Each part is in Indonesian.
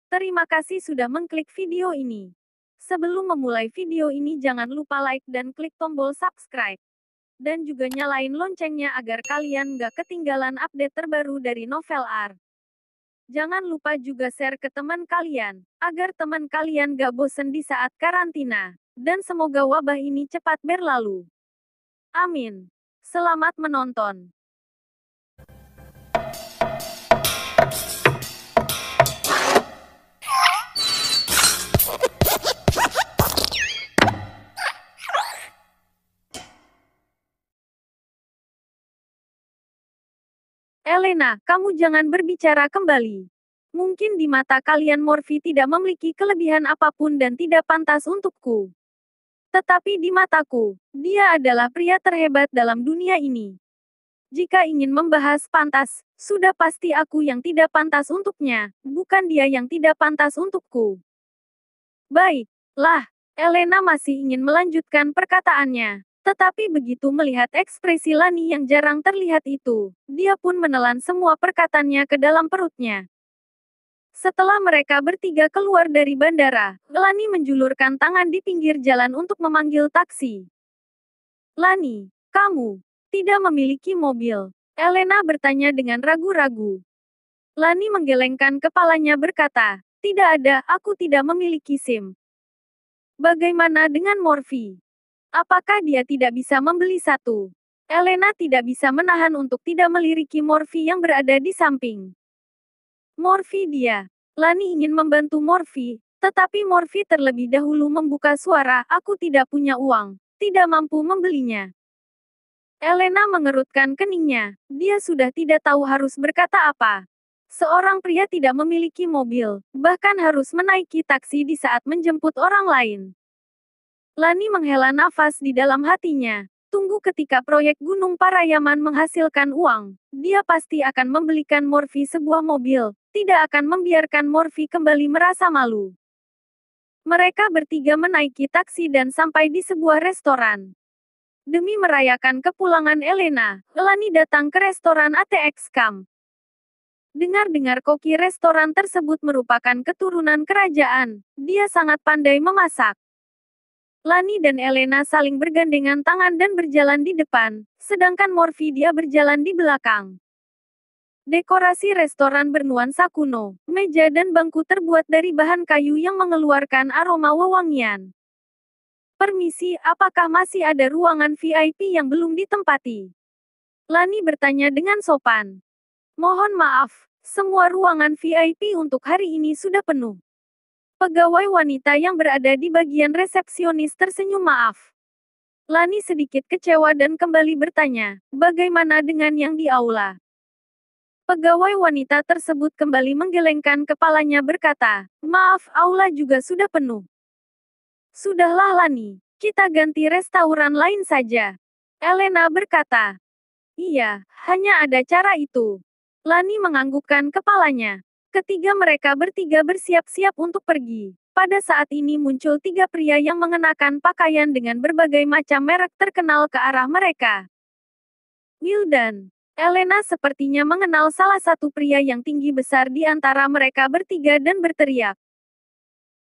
Terima kasih sudah mengklik video ini. Sebelum memulai video ini jangan lupa like dan klik tombol subscribe. Dan juga nyalain loncengnya agar kalian nggak ketinggalan update terbaru dari Novel Art. Jangan lupa juga share ke teman kalian, agar teman kalian gak bosen di saat karantina. Dan semoga wabah ini cepat berlalu. Amin. Selamat menonton. Elena, kamu jangan berbicara kembali. Mungkin di mata kalian Morphy tidak memiliki kelebihan apapun dan tidak pantas untukku. Tetapi di mataku, dia adalah pria terhebat dalam dunia ini. Jika ingin membahas pantas, sudah pasti aku yang tidak pantas untuknya, bukan dia yang tidak pantas untukku. Baiklah, Elena masih ingin melanjutkan perkataannya. Tetapi begitu melihat ekspresi Lani yang jarang terlihat itu, dia pun menelan semua perkataannya ke dalam perutnya. Setelah mereka bertiga keluar dari bandara, Lani menjulurkan tangan di pinggir jalan untuk memanggil taksi. Lani, kamu tidak memiliki mobil? Elena bertanya dengan ragu-ragu. Lani menggelengkan kepalanya berkata, tidak ada, aku tidak memiliki SIM. Bagaimana dengan Morphy? Apakah dia tidak bisa membeli satu? Elena tidak bisa menahan untuk tidak meliriki Morphy yang berada di samping. Morphy dia. Lani ingin membantu Morphy, tetapi Morphy terlebih dahulu membuka suara, aku tidak punya uang, tidak mampu membelinya. Elena mengerutkan keningnya, dia sudah tidak tahu harus berkata apa. Seorang pria tidak memiliki mobil, bahkan harus menaiki taksi di saat menjemput orang lain. Lani menghela nafas di dalam hatinya. Tunggu ketika proyek Gunung Parayaman menghasilkan uang, dia pasti akan membelikan Morphy sebuah mobil, tidak akan membiarkan Morphy kembali merasa malu. Mereka bertiga menaiki taksi dan sampai di sebuah restoran. Demi merayakan kepulangan Elena, Lani datang ke restoran ATX Camp. Dengar-dengar koki restoran tersebut merupakan keturunan kerajaan, dia sangat pandai memasak. Lani dan Elena saling bergandengan tangan dan berjalan di depan, sedangkan Morphy dia berjalan di belakang. Dekorasi restoran bernuansa kuno, meja dan bangku terbuat dari bahan kayu yang mengeluarkan aroma wewangian. Permisi, apakah masih ada ruangan VIP yang belum ditempati? Lani bertanya dengan sopan. Mohon maaf, semua ruangan VIP untuk hari ini sudah penuh. Pegawai wanita yang berada di bagian resepsionis tersenyum maaf. Lani sedikit kecewa dan kembali bertanya, bagaimana dengan yang di aula? Pegawai wanita tersebut kembali menggelengkan kepalanya berkata, maaf, aula juga sudah penuh. Sudahlah Lani, kita ganti restoran lain saja. Elena berkata. Iya, hanya ada cara itu. Lani menganggukkan kepalanya. Ketiga mereka bertiga bersiap-siap untuk pergi. Pada saat ini muncul tiga pria yang mengenakan pakaian dengan berbagai macam merek terkenal ke arah mereka. Will dan Elena sepertinya mengenal salah satu pria yang tinggi besar di antara mereka bertiga dan berteriak.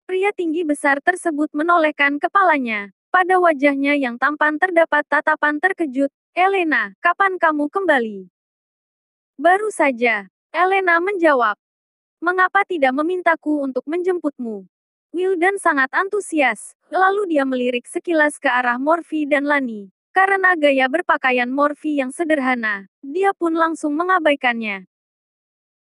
Pria tinggi besar tersebut menolehkan kepalanya. Pada wajahnya yang tampan terdapat tatapan terkejut. Elena, kapan kamu kembali? Baru saja. Elena menjawab. Mengapa tidak memintaku untuk menjemputmu? Wildan sangat antusias, lalu dia melirik sekilas ke arah Morphy dan Lani. Karena gaya berpakaian Morphy yang sederhana, dia pun langsung mengabaikannya.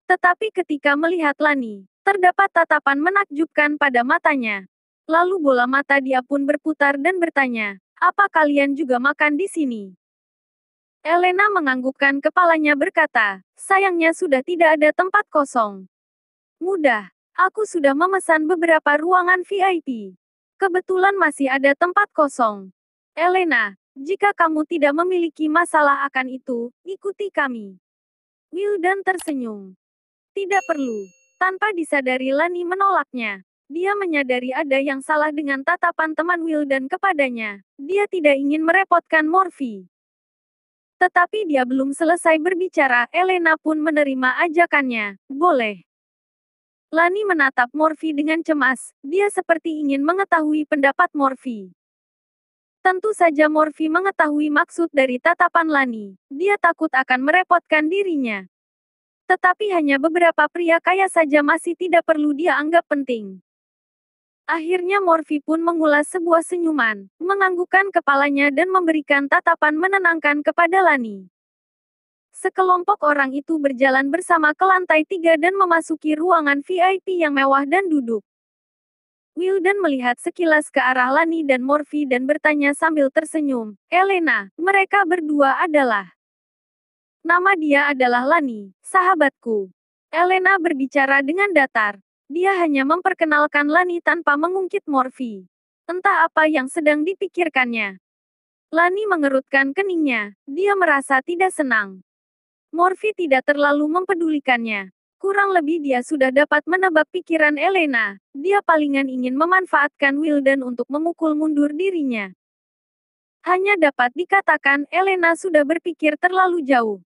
Tetapi ketika melihat Lani, terdapat tatapan menakjubkan pada matanya. Lalu bola mata dia pun berputar dan bertanya, apa kalian juga makan di sini? Elena menganggukkan kepalanya berkata, sayangnya sudah tidak ada tempat kosong. Mudah, aku sudah memesan beberapa ruangan VIP. Kebetulan masih ada tempat kosong. Elena, jika kamu tidak memiliki masalah akan itu, ikuti kami. Wildan tersenyum. Tidak perlu. Tanpa disadari Lani menolaknya. Dia menyadari ada yang salah dengan tatapan teman Wildan kepadanya. Dia tidak ingin merepotkan Morphy. Tetapi dia belum selesai berbicara, Elena pun menerima ajakannya. Boleh. Lani menatap Morphy dengan cemas. Dia seperti ingin mengetahui pendapat Morphy. Tentu saja Morphy mengetahui maksud dari tatapan Lani. Dia takut akan merepotkan dirinya. Tetapi hanya beberapa pria kaya saja masih tidak perlu dia anggap penting. Akhirnya Morphy pun mengulas sebuah senyuman, menganggukkan kepalanya dan memberikan tatapan menenangkan kepada Lani. Sekelompok orang itu berjalan bersama ke lantai 3 dan memasuki ruangan VIP yang mewah dan duduk. Wildan melihat sekilas ke arah Lani dan Morphy dan bertanya sambil tersenyum, "Elena, mereka berdua adalah..." "Nama dia adalah Lani, sahabatku." Elena berbicara dengan datar. Dia hanya memperkenalkan Lani tanpa mengungkit Morphy. Entah apa yang sedang dipikirkannya. Lani mengerutkan keningnya. Dia merasa tidak senang. Morphy tidak terlalu mempedulikannya. Kurang lebih dia sudah dapat menebak pikiran Elena. Dia palingan ingin memanfaatkan Wildan untuk memukul mundur dirinya. Hanya dapat dikatakan Elena sudah berpikir terlalu jauh.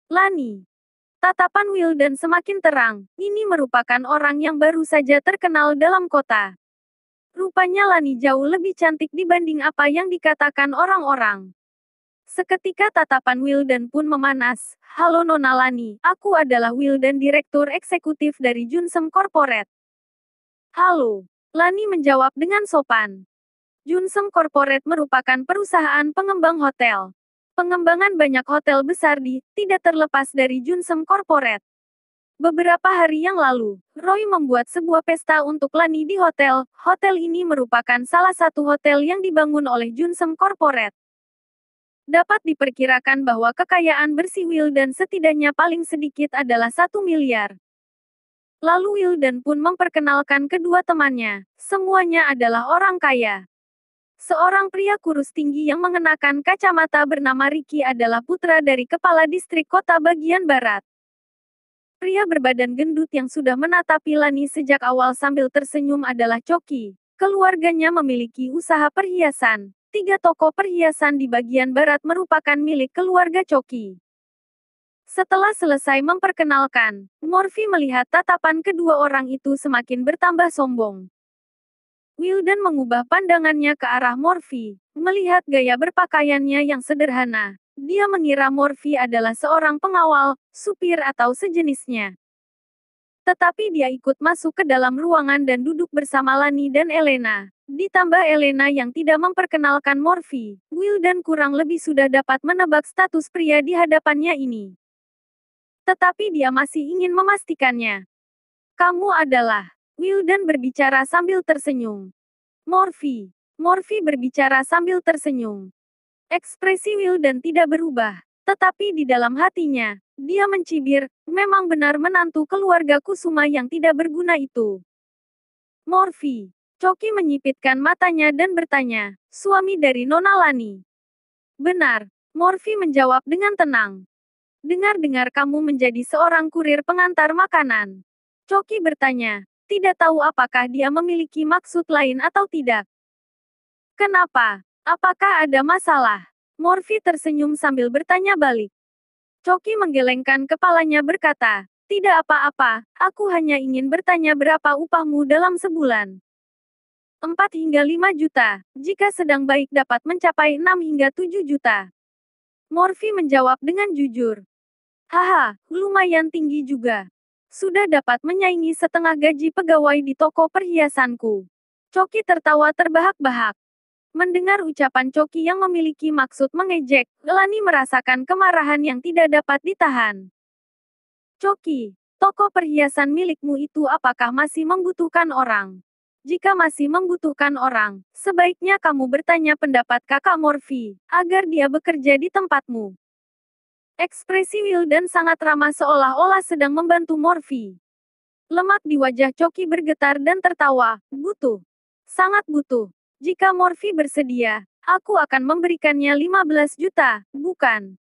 Lani. Tatapan Wildan semakin terang. Ini merupakan orang yang baru saja terkenal dalam kota. Rupanya Lani jauh lebih cantik dibanding apa yang dikatakan orang-orang. Seketika tatapan Wildan pun memanas. "Halo Nona Lani, aku adalah Wildan, Direktur Eksekutif dari Junsem Corporate." "Halo." Lani menjawab dengan sopan. Junsem Corporate merupakan perusahaan pengembang hotel. Pengembangan banyak hotel besar tidak terlepas dari Junsem Corporate. Beberapa hari yang lalu, Roy membuat sebuah pesta untuk Lani di hotel. Hotel ini merupakan salah satu hotel yang dibangun oleh Junsem Corporate. Dapat diperkirakan bahwa kekayaan bersih Wildan setidaknya paling sedikit adalah 1 miliar. Lalu Wildan pun memperkenalkan kedua temannya. Semuanya adalah orang kaya. Seorang pria kurus tinggi yang mengenakan kacamata bernama Ricky adalah putra dari kepala distrik kota bagian barat. Pria berbadan gendut yang sudah menatapi Lani sejak awal sambil tersenyum adalah Choki. Keluarganya memiliki usaha perhiasan. 3 toko perhiasan di bagian barat merupakan milik keluarga Choki. Setelah selesai memperkenalkan, Morphy melihat tatapan kedua orang itu semakin bertambah sombong. Wildan mengubah pandangannya ke arah Morphy. Melihat gaya berpakaiannya yang sederhana, dia mengira Morphy adalah seorang pengawal, supir atau sejenisnya. Tetapi dia ikut masuk ke dalam ruangan dan duduk bersama Lani dan Elena. Ditambah Elena yang tidak memperkenalkan Morphy, Wildan kurang lebih sudah dapat menebak status pria di hadapannya ini. Tetapi dia masih ingin memastikannya. "Kamu adalah..." Wildan berbicara sambil tersenyum. "Morphy." Morphy berbicara sambil tersenyum. Ekspresi Wildan tidak berubah. Tetapi di dalam hatinya, dia mencibir, memang benar menantu keluarga Kusuma yang tidak berguna itu. "Morphy." Choki menyipitkan matanya dan bertanya, "Suami dari Nona Lani?" "Benar." Morphy menjawab dengan tenang. "Dengar-dengar kamu menjadi seorang kurir pengantar makanan." Choki bertanya, tidak tahu apakah dia memiliki maksud lain atau tidak. "Kenapa? Apakah ada masalah?" Morphy tersenyum sambil bertanya balik. Choki menggelengkan kepalanya berkata, "Tidak apa-apa, aku hanya ingin bertanya berapa upahmu dalam sebulan." 4 hingga 5 juta, jika sedang baik dapat mencapai 6 hingga 7 juta. Morphy menjawab dengan jujur. "Haha, lumayan tinggi juga. Sudah dapat menyaingi setengah gaji pegawai di toko perhiasanku." Choki tertawa terbahak-bahak. Mendengar ucapan Choki yang memiliki maksud mengejek, Lani merasakan kemarahan yang tidak dapat ditahan. "Choki, toko perhiasan milikmu itu apakah masih membutuhkan orang? Jika masih membutuhkan orang, sebaiknya kamu bertanya pendapat kakak Morphy, agar dia bekerja di tempatmu." Ekspresi Wildan sangat ramah seolah-olah sedang membantu Morphy. Lemak di wajah Choki bergetar dan tertawa, "Butuh. Sangat butuh. Jika Morphy bersedia, aku akan memberikannya 15 juta, bukan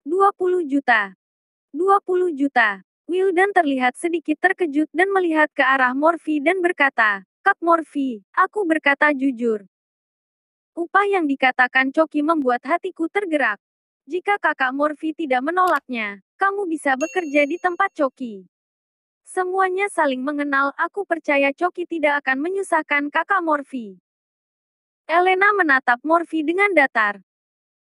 20 juta. 20 juta. Wildan terlihat sedikit terkejut dan melihat ke arah Morphy dan berkata, "Kak Morphy, aku berkata jujur." Upah yang dikatakan Choki membuat hatiku tergerak. Jika kakak Morphy tidak menolaknya, kamu bisa bekerja di tempat Choki. Semuanya saling mengenal, aku percaya Choki tidak akan menyusahkan kakak Morphy. Elena menatap Morphy dengan datar.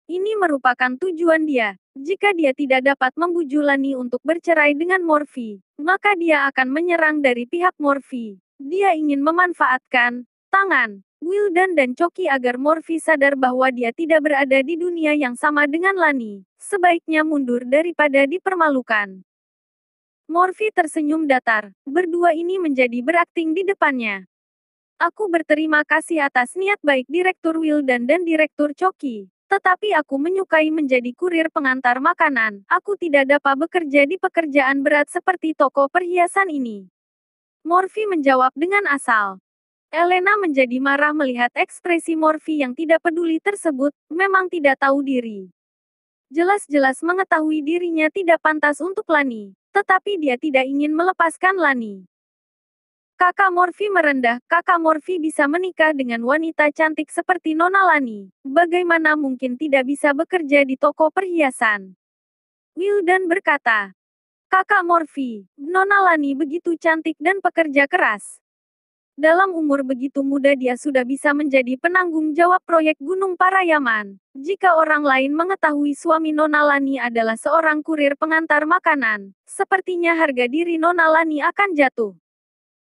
Ini merupakan tujuan dia. Jika dia tidak dapat membujuk Lani untuk bercerai dengan Morphy, maka dia akan menyerang dari pihak Morphy. Dia ingin memanfaatkan tangan Wildan dan Choki agar Morphy sadar bahwa dia tidak berada di dunia yang sama dengan Lani. Sebaiknya mundur daripada dipermalukan. Morphy tersenyum datar. Berdua ini menjadi berakting di depannya. Aku berterima kasih atas niat baik Direktur Wildan dan Direktur Choki. Tetapi aku menyukai menjadi kurir pengantar makanan. Aku tidak dapat bekerja di pekerjaan berat seperti toko perhiasan ini. Morphy menjawab dengan asal. Elena menjadi marah melihat ekspresi Morphy yang tidak peduli tersebut, memang tidak tahu diri. Jelas-jelas mengetahui dirinya tidak pantas untuk Lani, tetapi dia tidak ingin melepaskan Lani. Kakak Morphy merendah, kakak Morphy bisa menikah dengan wanita cantik seperti Nona Lani. Bagaimana mungkin tidak bisa bekerja di toko perhiasan? Wildan berkata, kakak Morphy, Nona Lani begitu cantik dan pekerja keras. Dalam umur begitu muda dia sudah bisa menjadi penanggung jawab proyek Gunung Parayaman. Jika orang lain mengetahui suami Nona Lani adalah seorang kurir pengantar makanan, sepertinya harga diri Nona Lani akan jatuh.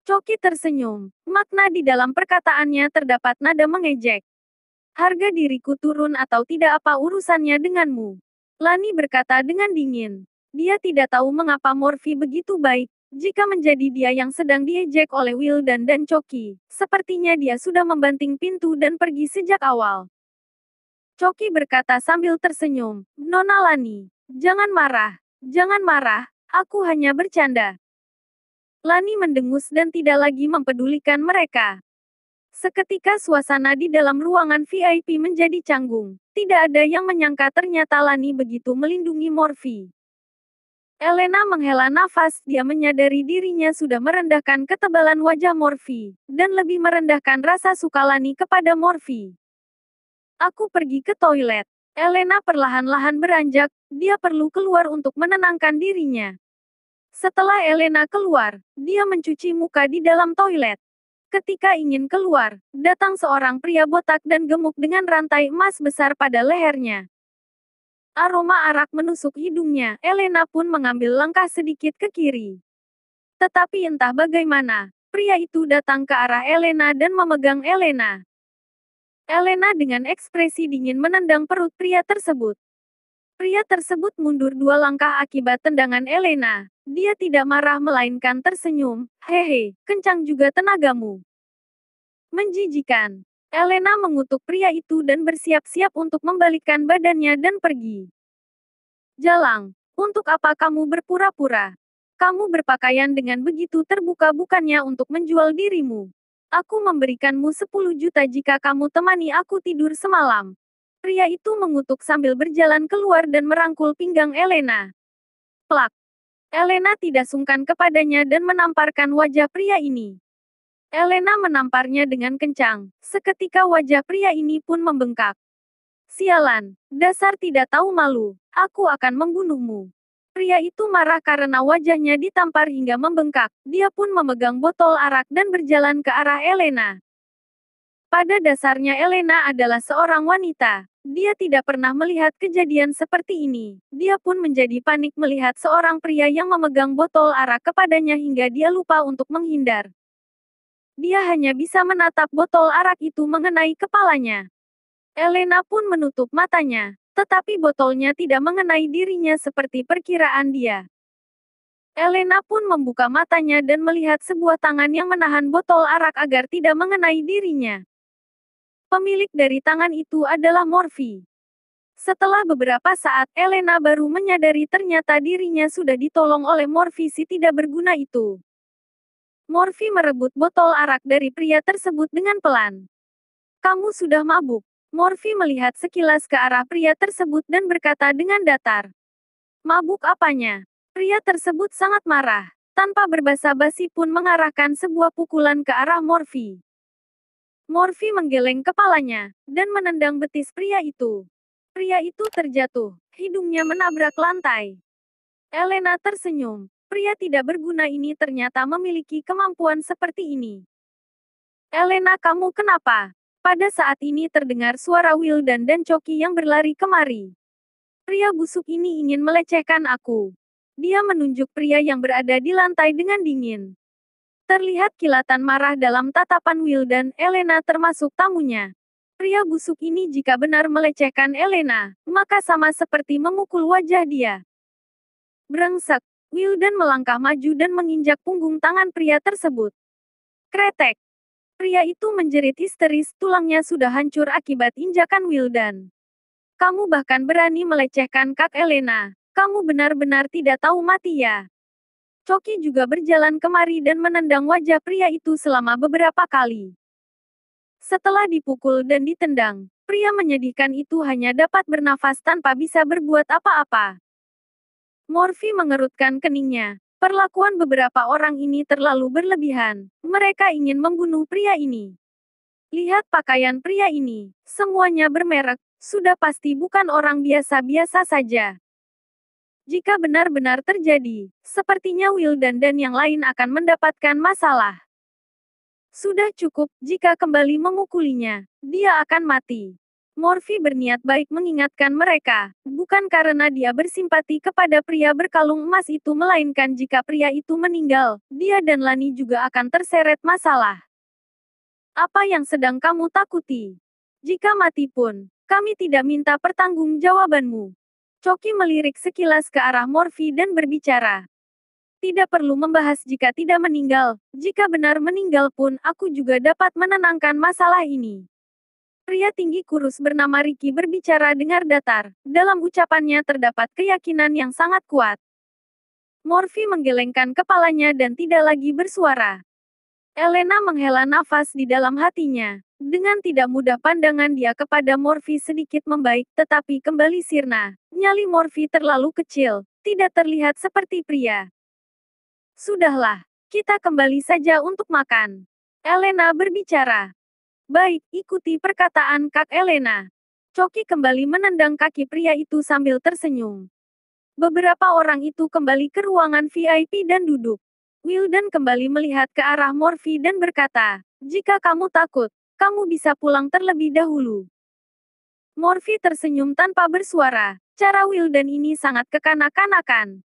Choki tersenyum. Makna di dalam perkataannya terdapat nada mengejek. Harga diriku turun atau tidak apa urusannya denganmu. Lani berkata dengan dingin. Dia tidak tahu mengapa Morphy begitu baik. Jika menjadi dia yang sedang diejek oleh Wildan dan Choki, sepertinya dia sudah membanting pintu dan pergi sejak awal. Choki berkata sambil tersenyum, Nona Lani, jangan marah, aku hanya bercanda. Lani mendengus dan tidak lagi mempedulikan mereka. Seketika suasana di dalam ruangan VIP menjadi canggung. Tidak ada yang menyangka ternyata Lani begitu melindungi Morphy. Elena menghela nafas, dia menyadari dirinya sudah merendahkan ketebalan wajah Morphy, dan lebih merendahkan rasa suka Lani kepada Morphy. Aku pergi ke toilet. Elena perlahan-lahan beranjak, dia perlu keluar untuk menenangkan dirinya. Setelah Elena keluar, dia mencuci muka di dalam toilet. Ketika ingin keluar, datang seorang pria botak dan gemuk dengan rantai emas besar pada lehernya. Aroma arak menusuk hidungnya, Elena pun mengambil langkah sedikit ke kiri. Tetapi entah bagaimana, pria itu datang ke arah Elena dan memegang Elena. Elena dengan ekspresi dingin menendang perut pria tersebut. Pria tersebut mundur 2 langkah akibat tendangan Elena. Dia tidak marah melainkan tersenyum, hehe, kencang juga tenagamu. Menjijikan. Elena mengutuk pria itu dan bersiap-siap untuk membalikkan badannya dan pergi. Jalang, untuk apa kamu berpura-pura? Kamu berpakaian dengan begitu terbuka bukannya untuk menjual dirimu. Aku memberikanmu 10 juta jika kamu temani aku tidur semalam. Pria itu mengutuk sambil berjalan keluar dan merangkul pinggang Elena. Plak. Elena tidak sungkan kepadanya dan menamparkan wajah pria ini. Elena menamparnya dengan kencang. Seketika wajah pria ini pun membengkak. Sialan, dasar tidak tahu malu. Aku akan membunuhmu. Pria itu marah karena wajahnya ditampar hingga membengkak. Dia pun memegang botol arak dan berjalan ke arah Elena. Pada dasarnya Elena adalah seorang wanita. Dia tidak pernah melihat kejadian seperti ini. Dia pun menjadi panik melihat seorang pria yang memegang botol arak kepadanya hingga dia lupa untuk menghindar. Dia hanya bisa menatap botol arak itu mengenai kepalanya. Elena pun menutup matanya, tetapi botolnya tidak mengenai dirinya seperti perkiraan dia. Elena pun membuka matanya dan melihat sebuah tangan yang menahan botol arak agar tidak mengenai dirinya. Pemilik dari tangan itu adalah Morphy. Setelah beberapa saat, Elena baru menyadari ternyata dirinya sudah ditolong oleh Morphy si tidak berguna itu. Morphy merebut botol arak dari pria tersebut dengan pelan. Kamu sudah mabuk. Morphy melihat sekilas ke arah pria tersebut dan berkata dengan datar. Mabuk apanya? Pria tersebut sangat marah. Tanpa berbasa-basi pun mengarahkan sebuah pukulan ke arah Morphy. Morphy menggeleng kepalanya, dan menendang betis pria itu. Pria itu terjatuh, hidungnya menabrak lantai. Elena tersenyum. Pria tidak berguna ini ternyata memiliki kemampuan seperti ini. Elena, kamu kenapa? Pada saat ini terdengar suara Wildan dan Choki yang berlari kemari. Pria busuk ini ingin melecehkan aku. Dia menunjuk pria yang berada di lantai dengan dingin. Terlihat kilatan marah dalam tatapan Wildan. Elena termasuk tamunya. Pria busuk ini jika benar melecehkan Elena, maka sama seperti memukul wajah dia. Brengsek. Wildan melangkah maju dan menginjak punggung tangan pria tersebut. Kretek. Pria itu menjerit histeris, tulangnya sudah hancur akibat injakan Wildan. Kamu bahkan berani melecehkan Kak Elena. Kamu benar-benar tidak tahu mati ya. Choki juga berjalan kemari dan menendang wajah pria itu selama beberapa kali. Setelah dipukul dan ditendang, pria menyedihkan itu hanya dapat bernafas tanpa bisa berbuat apa-apa. Morphy mengerutkan keningnya. Perlakuan beberapa orang ini terlalu berlebihan. Mereka ingin membunuh pria ini. Lihat pakaian pria ini. Semuanya bermerek. Sudah pasti bukan orang biasa-biasa saja. Jika benar-benar terjadi, sepertinya Wildan dan yang lain akan mendapatkan masalah. Sudah cukup, jika kembali memukulinya, dia akan mati. Morphy berniat baik mengingatkan mereka, bukan karena dia bersimpati kepada pria berkalung emas itu melainkan jika pria itu meninggal, dia dan Lani juga akan terseret masalah. Apa yang sedang kamu takuti? Jika mati pun, kami tidak minta pertanggungjawabanmu. Choki melirik sekilas ke arah Morphy dan berbicara. Tidak perlu membahas jika tidak meninggal, jika benar meninggal pun aku juga dapat menenangkan masalah ini. Pria tinggi kurus bernama Ricky berbicara dengar datar, dalam ucapannya terdapat keyakinan yang sangat kuat. Morphy menggelengkan kepalanya dan tidak lagi bersuara. Elena menghela nafas di dalam hatinya. Dengan tidak mudah pandangan dia kepada Morphy sedikit membaik tetapi kembali sirna. Nyali Morphy terlalu kecil, tidak terlihat seperti pria. Sudahlah, kita kembali saja untuk makan. Elena berbicara. Baik, ikuti perkataan Kak Elena. Choki kembali menendang kaki pria itu sambil tersenyum. Beberapa orang itu kembali ke ruangan VIP dan duduk. Wildan kembali melihat ke arah Morphy dan berkata, jika kamu takut, kamu bisa pulang terlebih dahulu. Morphy tersenyum tanpa bersuara. Cara Wildan ini sangat kekanak-kanakan.